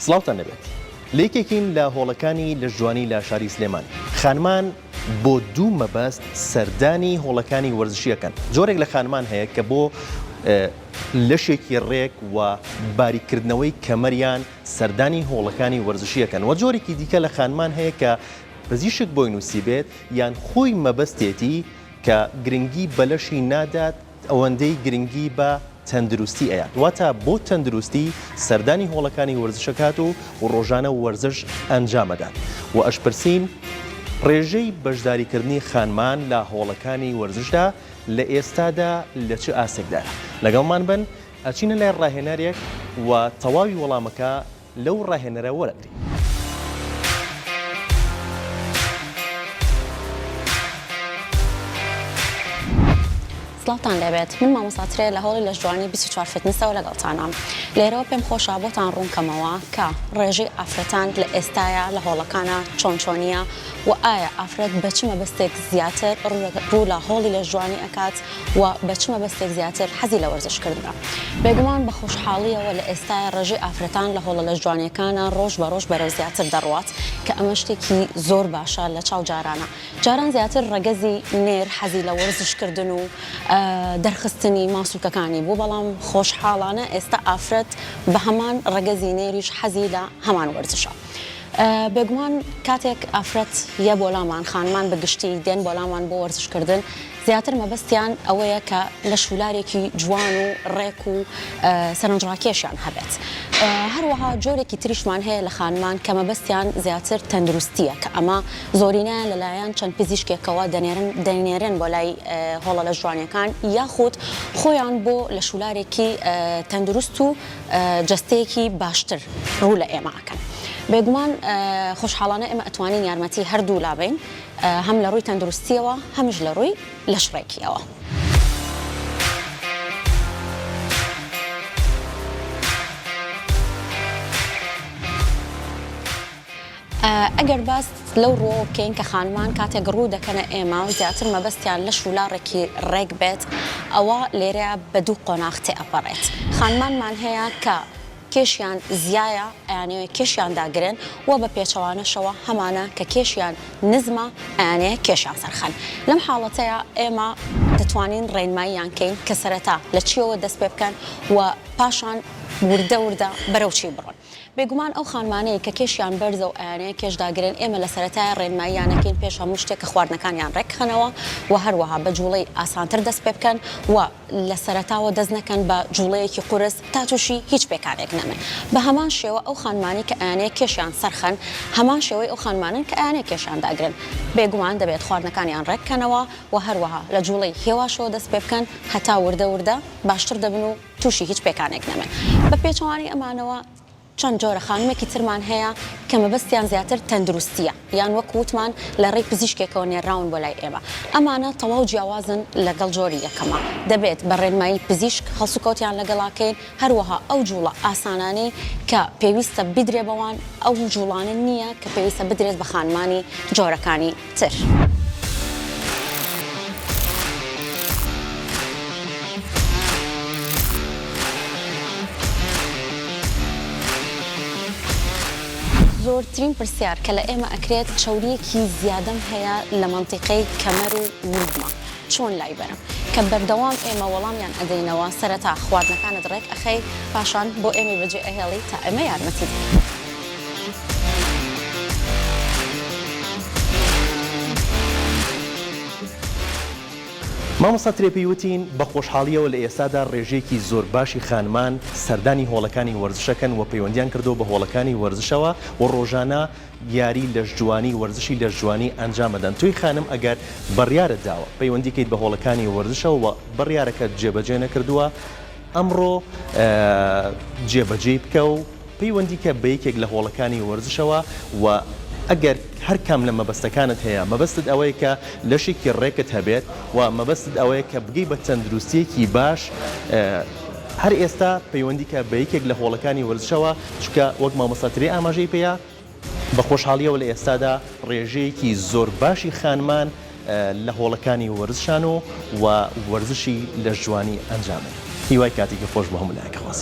سڵاوتان لەبێت. لێکێکین لە هۆڵەکانی لە جوانی لە شاری سلێمان. خانمان بۆ دوو مەبەست سەردانی هۆڵەکانی وەرزشیەکەن. جۆرێک لە خانمان هەیە کە بۆ لەشێکی ڕێک و باریکردنەوەی کەمەریان سەردانی هۆڵەکانی وەرزشیەکەن و جۆرێکی دیکە لە خانمان هەیە کە پزیشک بۆی نووسی بێت یان خۆی مەبەستێتی کە گرنگی بەلەشی نادات ئەوەندەی گرنگی بە تەندروستی ئەیە. واتە بۆ تەندروستی سەردانی هۆڵەکانی وەرزشەکات و ڕۆژانە وەرزش ئەنجامەدات. و ئەشپرسین ڕێژەی بەشداریکردنی خانمان لە هۆڵەکانی وەرزشدا لە ئێستادا لە چه ئاسێکدارە؟ لەگەڵمان بن ئەچینە لای ڕاهێنەرێک و تەواوی وەڵامەکە لەو ڕاهێنەرە وەرەگرین. سڵاوتان لەبێت من مامۆستاترێ لە هۆڵی لە جوانی 24 فتنسەوە لەگەڵتانام. لێرەوە پێم خۆشە بۆتان ڕوونکەمەوە کە ڕێژەی ئافرەتان لە ئێستاە لە هۆڵەکانە چۆنچۆنیە و ئایا ئافرەت بە چ مەبەستێک زیاتر ڕوو لە هۆڵی لە جوانی ئەکات و بە چ مەبەستێک زیاتر حەزی لە وەرزشکردنە. بێگومان بە خۆشحاڵیەوە لە ئێستاە ڕێژەی ئافرەتان لە هۆڵە لە جوانیەکانە ڕۆژ بە ڕۆژ بەرەو زیاتر دەڕوات کە ئەمە شتێکی زۆر باشە لە چاو جارانە. جاران زیاتر ڕەگەزی نێر حەزی لە وەرزشکردن و دەرخستنی ماسوولکەکانی بوو، بەڵام خۆشحاڵانە ئێستا ئافرەت بە هەمان ڕەگەزی نێریش حەزی لە هەمان وەرزشە. بێگومان کاتێک ئافرەت یە بۆلامان خانمان بەگشتی دێن بۆلامان بۆ وەرزشکردن زیاتر مەبەستیان ئەوەیە کە لە شولارێکی جوان و ڕێک و سەرنجڕاکێشیان هەبێت. هەروەها جۆرێکی تریشمان هەیە لە خانمان کە مەبەستیان زیاتر تەندروستیە کە ئەمە زۆرینیان لەلایەن چەند پزیشکێکەوە دەنێرن بۆ لای هۆڵە لە جوانیەکان یاخود خۆیان بۆ لە شولارێکی تەندروست و جەستەیەکی باشتر ڕوو لە ئێمەکەن. بێگومان خۆشحاڵانە ئێمە ئەتوانین یارمەتی هەردوو لابین، هەم لە ڕووی تەندروستیەوە هەمش لە ڕووی لەشڕێکیەوە. ئەگەر باس لەو ڕۆ بکەین کە خانمان کاتێک ڕوو دەکەنە ئێمە و زیاتر مەبەستیان لە شولارێکی ڕێک بێت ئەوە لێرەیە بە دوو قۆناغ تێئەپەڕێت. خانمانمان هەیە کە کێشیان زیایە ئەیانەوێت کێشیان داگرن و بە پێچەوانەشەوە هەمانە کە کێشیان نزمە ئەیانەیە کێشیان سەرخەن. لەم حاڵەتەیە ئێمە دەتوانین ڕێنماییان کەین کە سەرەتا لە چیەوە دەست پێ بکەن و پاشان وردە وردە بەرەو چی بڕۆن. بێگومان ئەو خانمانەیە کە کێشیان بەرزە و ئەیانەیە کێش داگرن ئێمە لە سەرەتای ڕێنماییانەکەین پێش هەموو شتێک کە خواردنەکانیان ڕێکخەنەوە و هەروەها بە جوڵەی ئاسانتر دەست پێ بکەن و لە سەرەتاوە دەست نەکەن بە جوڵەیەکی قورس تا تووشی هیچ پێکانێک نەمێن. بە هەمان شێوە ئەو خانمانی کە ئەیانەیە کێشیان سەرخەن هەمان شێوەی ئەو خانمانن کە ئەیانەیە کێشیان داگرن. بێگومان دەبێت خواردنەکانیان ڕێککەنەوە و هەروەها لە جوڵەی هێواشەوە دەست پێ بکەن هەتا وردە وردە باشتر دەبن و تووشی هیچ پێکانێک نەمێن. بە پێچەوانی ئەمانەوە چەند جۆرە خانومێکی ترمان هەیە کە مەبەستیان زیاتر تەندروستیە یان وەک وتمان لە ڕێی پزیشکێکەوە نێراون بۆ لای ئێمە. ئەمانە تەواو جیاوازن لەگەڵ جۆری یەکەمە. دەبێت بە ڕێنمایی پزیشک هەڵسوکەوتیان لەگەڵاکەین، هەروەها ئەو جوڵە ئاسانانەی کە پێویستە بدرێ بەوان ئەو جوڵانە نییە کە پێویستە بدرێت بە خانمانی جۆرەکانی تر. زۆرترین پرسیار کە لە ئێمە ئەکرێت چاوریەکی زیادەم هەیە لە مەنتیقەی کەمەر و وردمە چۆن لای بەرم کە بەردەوام ئێمە وەڵامیان ئەدەینەوە سەرەتا خواردنەکانت ڕێک ئەخەی پاشان بۆ ئێمە بەجێ ئەهێڵی تا ئێمە یارمەتی مامۆستا ترێپیوتین بە خۆشحاڵیەوە لە ئێستادا ڕێژەیەکی زۆر باشی خانمان سەردانی هۆڵەکانی وەرزشەکەن و پەیوەندیان کردەوە بە هۆڵەکانی وەرزشەوە و ڕۆژانە یاری لە جوانی وەرزشی لە جوانی ئەنجامەدەن. توی خانم ئەگەر بڕیارت داوە پەیوەندی کەیت بە هۆڵەکانی وەرزشەوە و بڕیارەکەت جێبەجێ نەکردووە ئەمڕۆ جێبەجێ بکە و پەیوەندی کە بە یەکێک لە هۆڵەکانی وەرزشەوە و ئەگەر هەر کام لە مەبەستەکانت هەیە مەبەستت ئەوەیە کە لەشێکی ڕێکت هەبێت و مەبەستت ئەوەیە کە بگەی بە تەندروستیەکی باش هەر ئێستا پەیوەندی کە بە یەکێک لە هۆڵەکانی وەرزشەوە چکە وەک مامۆستاتری ئاماژەی پێەیە بە خۆشحاڵیەوە لە ئێستادا ڕێژەیەکی زۆر باشی خانمان لە هۆڵەکانی وەرزشان و وەرزشی لە جوانی ئەنجامێت. هیوای کاتێکی خۆش بە هەموو لایەکە خواست.